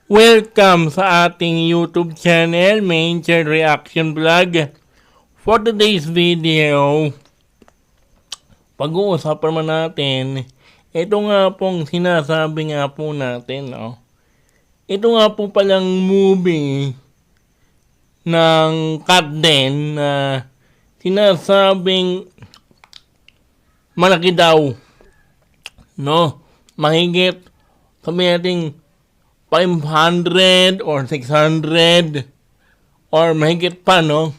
Welcome sa ating YouTube channel, Main Reaction Vlog. For today's video, pag-uusapan naman natin, ito nga pong sinasabi nga po natin, no? Ito nga po palang movie ng Kat Den na sinasabing malaki daw, no? Mahigit, sabi natin, 500 or 600 or mahigit pa, no?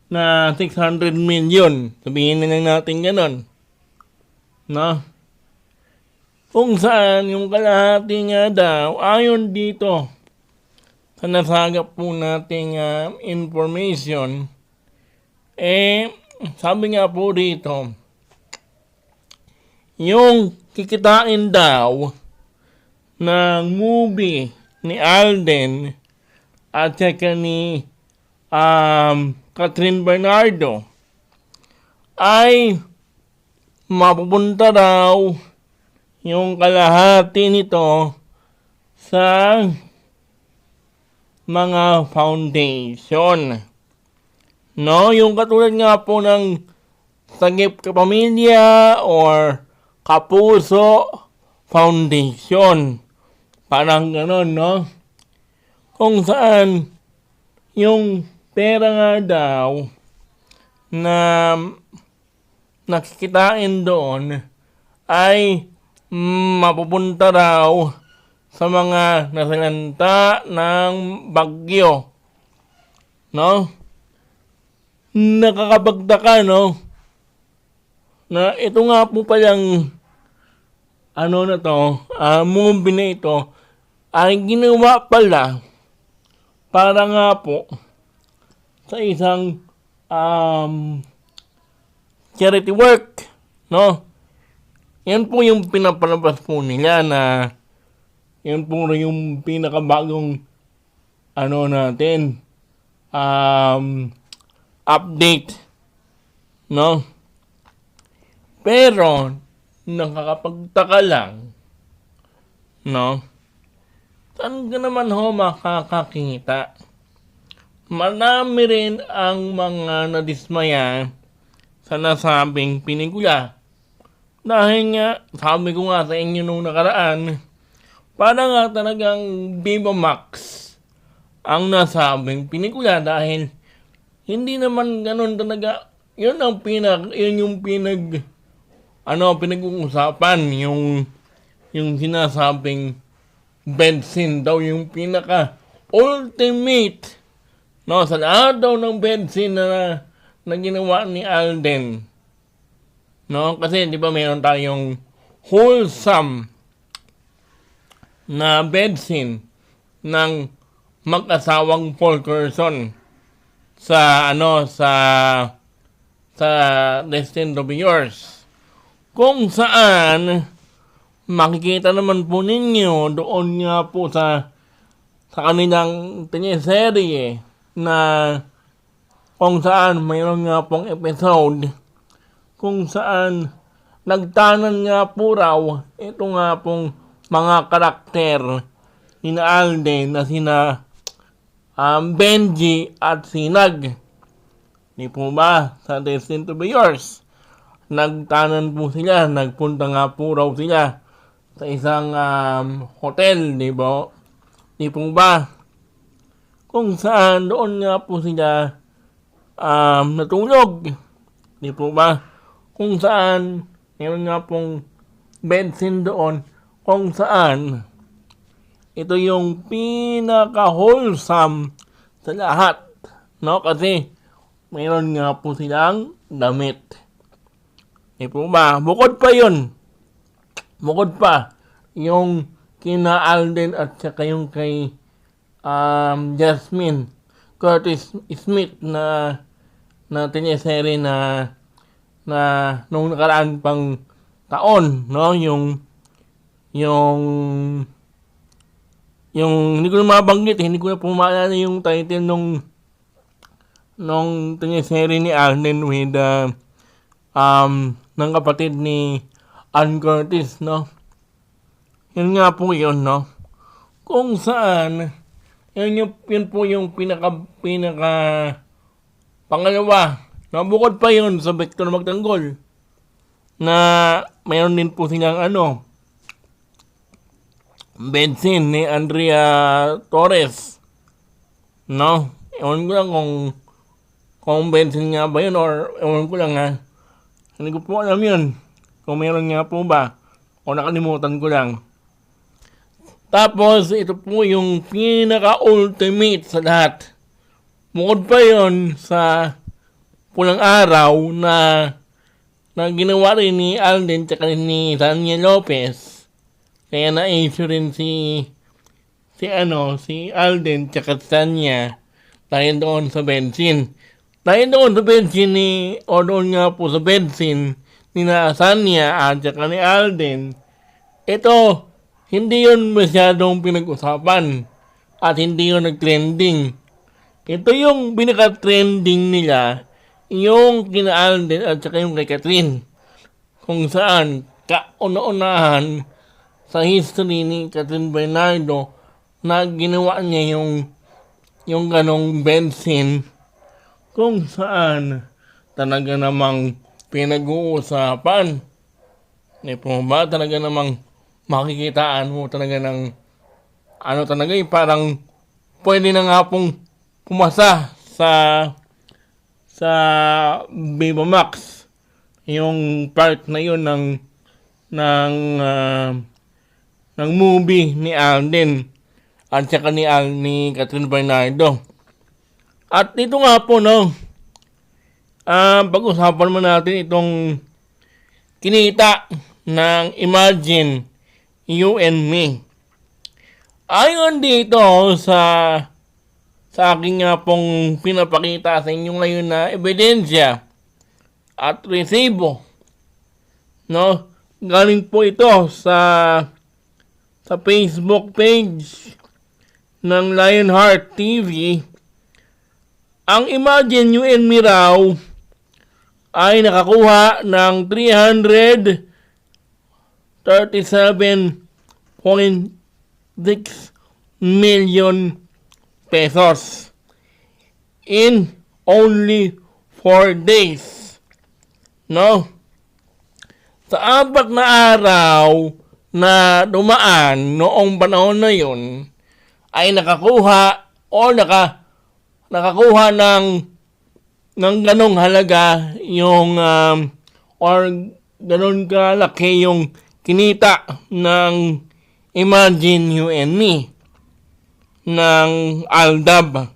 Na 600 million. Sabihin na lang natin ganon. No? Kung saan yung kalahati nga daw, ayon dito sa nasagap po nating information, sabi nga po dito, yung kikitain daw ng movie ni Alden at saka ni Catherine Bernardo ay mapupunta daw yung kalahati nito sa mga foundation. No, yung katulad nga po ng Sagip Kapamilya or Kapuso Foundation. Parang gano'n, no? Kung saan yung pera nga daw na nakikitain doon ay mapupunta raw sa mga nasalanta ng bagyo. No? Nakakapagtaka, no? Na ito nga po palang movie na ito ay ginawa pala para nga po sa isang charity work, no? Yan po yung pinapalabas po nila na yan po yung pinakabagong update, no? Pero nakakapagtaka lang, no? Saan ka naman ho makakakita? Marami rin ang mga nadismaya sa nasabing pelikula. Dahil nga, sabi ko nga sa inyo nung nakaraan, parang nga talagang Viva Max ang nasabing pelikula dahil hindi naman ganun talaga. Yun yung pinag-uusapan, yung sinasabing bed scene daw yung pinaka ultimate, no, sa lahat daw ng bed scene na ginawa ni Alden, no, kasi di ba mayroon tayong wholesome na bed scene ng mag-asawang Paul Curzon sa Destined to Be Yours, kung saan makikita naman po ninyo doon nga po sa kanilang teleserye na kung saan mayroon nga pong episode kung saan nagtanan nga po raw ito nga pong mga karakter ni Alden na sina Benji at Sinag. Di po ba sa Destined to Be Yours? Nagtanan po sila, nagpunta nga po raw sila sa isang hotel, di ba? Di po ba? Kung saan doon nga po sila natulog. Di po ba? Kung saan meron nga pong bed scene doon kung saan ito yung pinaka-wholesome sa lahat. No? Kasi meron nga po silang damit. Di po ba? Bukod pa yung kina Alden at saka yung kay Jasmine Curtis Smith na teleserye na nung nakaraan pang taon, no, yung hindi ko na mabanggit, hindi ko na pumaalala yung title nung teleserye ni Alden with ng kapatid ni Ann Curtis, no? Yun nga po yun, no? kung saan yun po yung pinaka pangalawa. Na bukod pa yun sa Victor Magtanggol na mayroon din po silang bensin ni Andrea Torres. No? Ewan ko lang kung bensin nga ba yun or ewan ko lang ha. Hindi ko po alam yun. Kung meron nga po ba o nakalimutan ko lang. Tapos ito po yung pinaka-ultimate sa lahat. Bukod pa yun sa pulang araw na ginawa rin ni Alden at ni Tanya Lopez. Kaya na-issue rin si Alden at Tanya dahil doon sa bensin. Dahil doon sa bensin doon nga po sa bensin ni Tanya at saka ni Alden, ito, hindi yun masyadong pinag-usapan at hindi yun nag-trending. Ito yung pinaka-trending nila, yung kina Alden at saka yung kay Catherine. Kung saan, kauna-unahan sa history ni Catherine Bernardo na ginawa niya yung ganong bensin. Kung saan, talaga namang pinag-uusapan. Hindi po ba talaga namang makikitaan mo talaga ng talaga parang pwede na nga pong pumasa sa Viva Max yung part na yun ng movie ni Alden at saka ni Catherine Bernardo. At ito nga po pag-usapan mo natin itong kinita ng Imagine You and Me. Ayon dito sa aking nga pong pinapakita sa inyo ngayon na ebidensya at resibo, no? Galing po ito sa Facebook page ng Lionheart TV. Ang Imagine You and Me raw ay nakakuha ng 337.6 million pesos in only 4 days. No? Sa 4 na araw na dumaan noong panahon na yun, ay nakakuha ng ganong halaga yung or ganon kalaki yung kinita ng Imagine You and Me ng Aldab.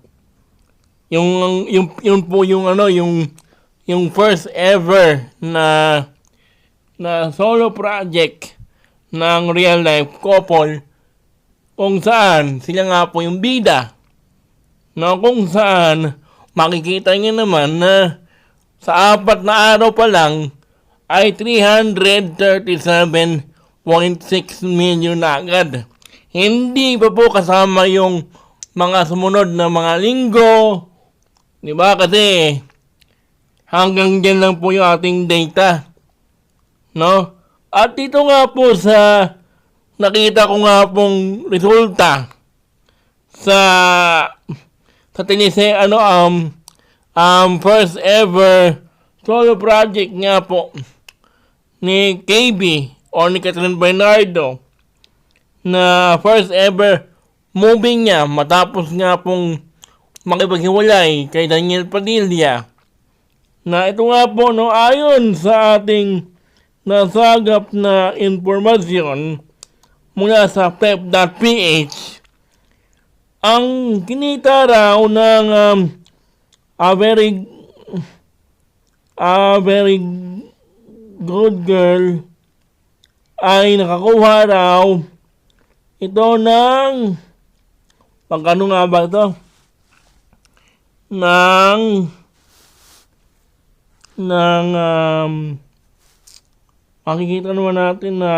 Yung po yung first ever na solo project ng real life couple kung saan sila nga po yung bida. No, kung saan makikita niyo naman na sa 4 na araw pa lang ay 337.6 million na agad. Hindi pa po kasama yung mga sumunod na mga linggo. Di ba? Kasi hanggang dyan lang po yung ating data. No? At dito nga po sa nakita ko nga pong resulta sa tinise first ever solo project nga po ni KB o ni Catherine Bernardo na first ever movie niya matapos nga pong makipaghiwalay kay Daniel Padilla. Na ito nga po ayon sa ating nasagap na informasyon mula sa pep.ph, ang kinita raw ng a very good girl ay nakakuha raw ito ng pagkano nga ba ito? Makikita naman natin na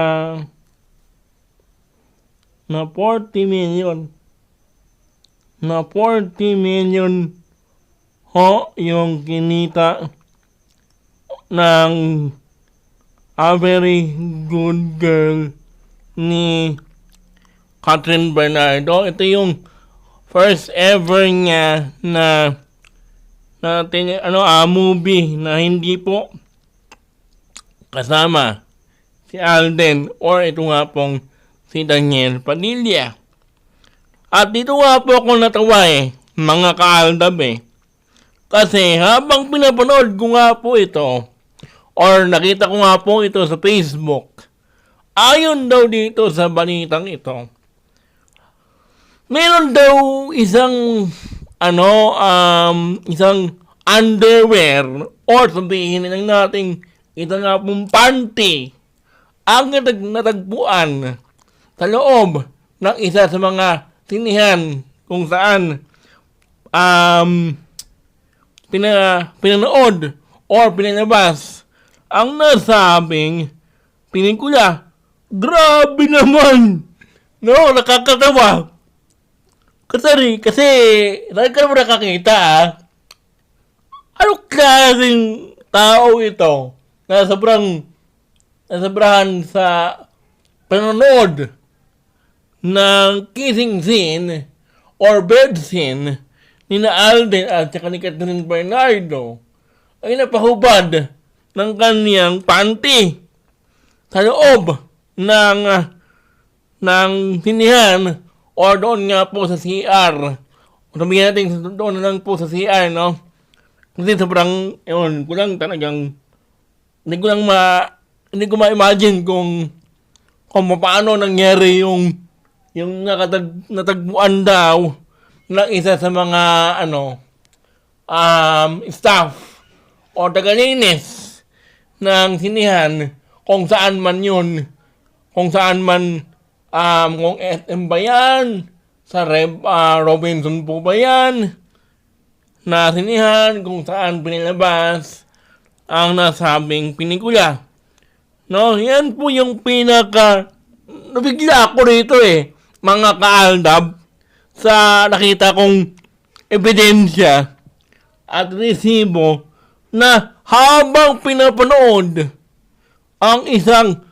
40 million. Na 40 million yung kinita ng a very good girl ni Catherine Bernardo. Ito yung first ever niya na movie na hindi po kasama si Alden or ito nga pong si Daniel Padilla. At dito nga po ako natawa mga kaaldab Kasi habang pinapanood ko nga po ito, or nakita ko nga po ito sa Facebook, ayon daw dito sa balitang ito, meron daw isang isang underwear or sabihin lang natin ito nga pong panty ang natagpuan sa loob ng isa sa mga sinihan kung saan pinanood or pinalabas ang nasabing pelikula. Grabe naman! No, nakakatawa. Kasi ka mo nakakita ano klaseng tao ito na sobrahan sa panonood ng kissing scene or bed scene ni Alden at saka ni Catherine Bernardo ay napahubad ng kaniyang panty sa loob ng sinihan o doon nga po sa CR. Sabihin natin doon na lang po sa CR, no? Kasi sobrang, hindi ko ma-imagine kung paano nangyari yung natagpuan daw ng isa sa mga staff o tagalinis ng sinihan kung saan man kung SM ba yan, sa Robinson po ba yan, na sinihan kung saan pinilabas ang nasabing pelikula. No, yan po yung nabigla ako rito mga kaaldab, sa nakita kong ebidensya at resibo na habang pinapanood ang isang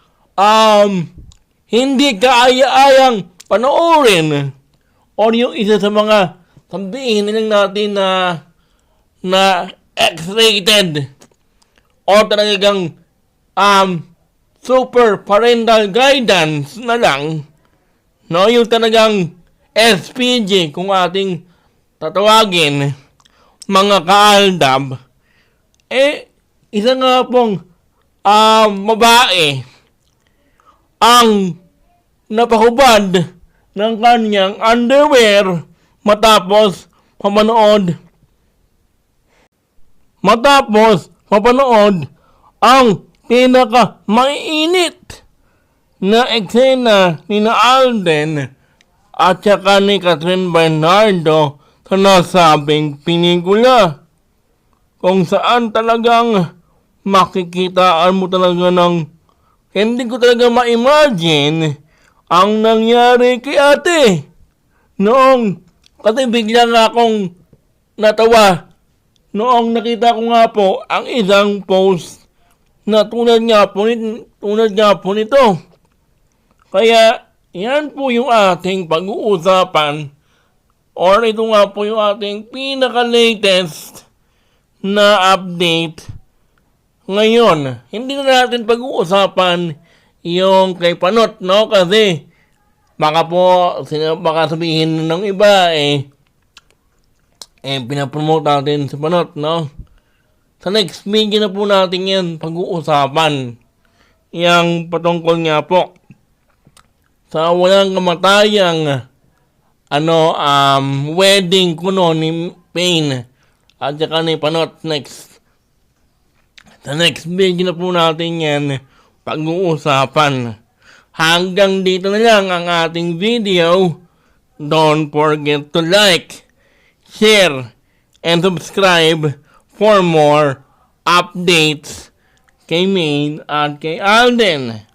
hindi kaaya-ayang panoorin o yung isa sa mga sabihin nilang natin na X-rated o talagang super parental guidance na lang, no, yung talagang SPG kung ating tatawagin mga kaaldab, isa nga pong babae ang napahubad ng kanyang underwear matapos mapanood ang pinaka maiinit na eksena ni Alden at saka ni Catherine Bernardo sa nasabing pelikula, kung saan talagang makikitaan mo talaga ng hindi ko talaga ma-imagine ang nangyari kay ate noong, kasi bigla nga akong natawa noong nakita ko nga po ang isang post na tulad nga po nito. Kaya yan po yung ating pag-uusapan or ito nga po yung ating pinaka-latest na update ngayon. Hindi na natin pag-uusapan yung kay Panot, no? Kasi baka sabihin ng iba pinapromote natin si Panot, no? Sa next video na po natin yan pag-uusapan yung patungkol nga po sa walang kamatayang wedding kuno ni Payne at saka ni Panot next. Sa next video na po natin yan pag-uusapan. Hanggang dito na lang ang ating video. Don't forget to like, share, and subscribe for more updates kay Maine at kay Alden.